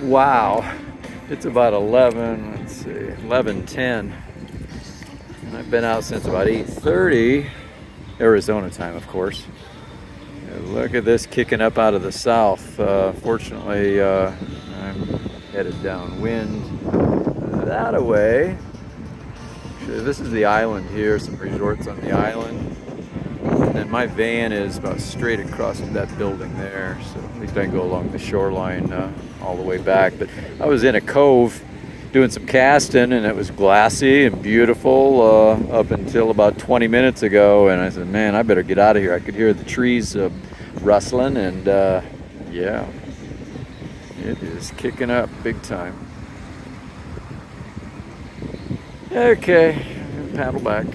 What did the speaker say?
Wow, it's about 11, let's see, 11:10. And I've been out since about 8:30, Arizona time, of course. Look at this kicking up out of the south. Fortunately, I'm headed downwind that away. Actually, this is the island here, some resorts on the island. And then my van is about straight across to that building there, so at least I can go along the shoreline all the way back. But I was in a cove doing some casting, and it was glassy and beautiful up until about 20 minutes ago, and I said, man, I better get out of here. I could hear the trees rustling, and yeah, it is kicking up big time. Okay, paddle back.